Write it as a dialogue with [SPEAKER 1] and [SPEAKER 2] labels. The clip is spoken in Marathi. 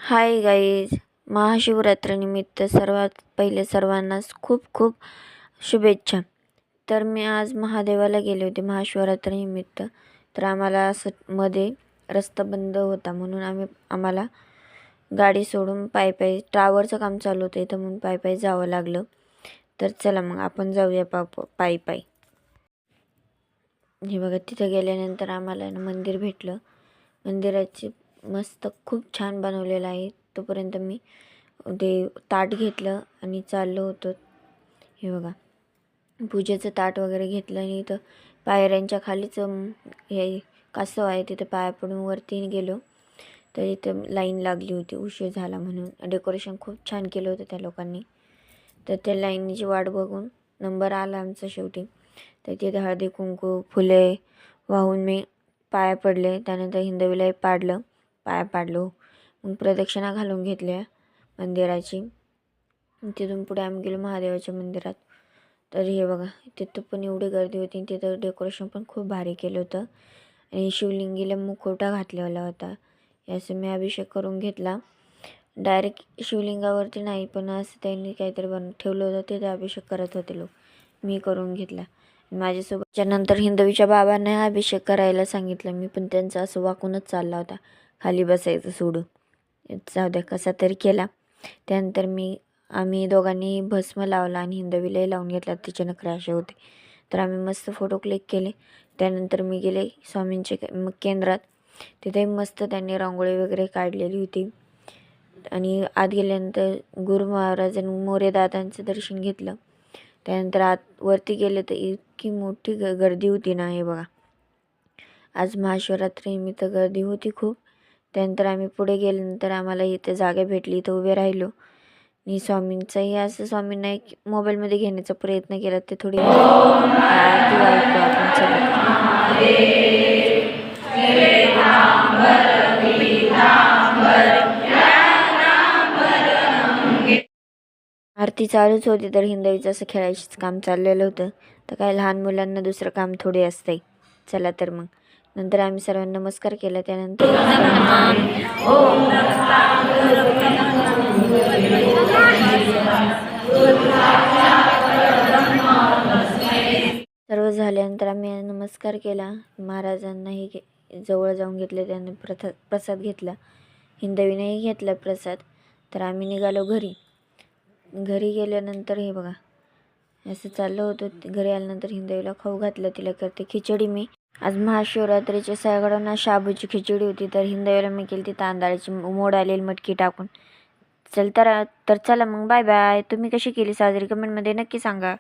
[SPEAKER 1] हाय गाईज, महाशिवरात्रीनिमित्त सर्वात पहिले सर्वांनाच खूप खूप शुभेच्छा. तर मी आज महादेवाला गेले होते महाशिवरात्रीनिमित्त. तर आम्हाला असं मध्ये रस्ता बंद होता म्हणून आम्हाला गाडी सोडून पायी टावरचं काम चालू होतं इथं म्हणून पायी जावं लागलं. तर चला मग आपण जाऊया पायी. हे बघा, तिथं गेल्यानंतर आम्हाला मंदिर भेटलं. मंदिराची मस्त खूप छान बनवलेलं आहे. तोपर्यंत मी ते ताट घेतलं आणि चाललो होतो. हे बघा, पूजेचं ताट वगैरे घेतलं आणि इथं पायऱ्यांच्या खालीच हे कासव आहे, तिथं पाया पडून वरती गेलो. तर इथं लाईन लागली होती, उशीर झाला म्हणून. डेकोरेशन खूप छान केलं होतं त्या लोकांनी. तर त्या लाईनीची वाट बघून नंबर आला आमचा शेवटी. तर तिथे हळदी कुंकू फुले वाहून मी पाया पडले. त्यानंतर हिंदवीला पाया पाडलो. मग प्रदक्षिणा घालून घेतल्या मंदिराची. तिथून पुढे आम्ही गेलो महादेवाच्या मंदिरात. तर हे बघा, तिथं पण एवढी गर्दी होती. तिथं डेकोरेशन पण खूप भारी केलं होतं आणि शिवलिंगीला मुखवटा घातलेला होता. याचं मी अभिषेक करून घेतला. डायरेक्ट शिवलिंगावरती नाही, पण असं त्यांनी काहीतरी ठेवलं होतं, तिथे अभिषेक करत होते लोक. मी करून घेतला. माझ्यासोबतच्या नंतर हिंदवीच्या बाबांना अभिषेक करायला सांगितलं मी, पण त्यांचा असं वाकूनच चालला होता, खाली बसायचं सोडून. जाऊ द्या, कसा तरी केला. त्यानंतर आम्ही दोघांनी भस्म लावला आणि हिंदवीलाही लावून घेतला. तिचे नखरे असे होते. तर आम्ही मस्त फोटो क्लिक केले. त्यानंतर मी गेले स्वामींचे केंद्रात. तिथे मस्त त्यांनी रांगोळी वगैरे काढलेली होती. आणि आत गेल्यानंतर गुरु महाराज आणि मोरे दादांचं दर्शन घेतलं. त्यानंतर वरती गेले तर इतकी मोठी गर्दी होती ना. हे बघा, आज महाशिवरात्रीनिमित्त गर्दी होती खूप. त्यानंतर आम्ही पुढे गेल्यानंतर आम्हाला इथे जागा भेटली, इथं उभे राहिलो. आणि स्वामींचाही असं स्वामींना एक मोबाईलमध्ये घेण्याचा प्रयत्न केला. ते थोडी आरती ऐकू आपण. आरती चालूच होती. तर हिंदवीचं असं खेळायचंच काम चाललेलं होतं. तर काय लहान मुलांना दुसरं काम थोडे असतंय. चला तर मग नंतर आम्ही सर्वांना नमस्कार केला. त्यानंतर सर्व झाल्यानंतर आम्ही नमस्कार केला. महाराजांनाही जवळ जाऊन घेतले. त्यांनी प्रसाद घेतला. हिंदवीनेही घेतला प्रसाद. तर आम्ही निघालो घरी गेल्यानंतर हे बघा, असं चाललं होतं. घरी आल्यानंतर हिंदवीला खाऊ घातलं. तिला करते खिचडी मी. आज महाशिवरात्रीच्या सगळ्यांना शाबूची खिचडी होती. तर हिंदवीला मी केली ती तांदळाची मोड आलेली मटकी टाकून. चला मग बाय बाय. तुम्ही कशी केली साजरी कमेंटमध्ये नक्की सांगा.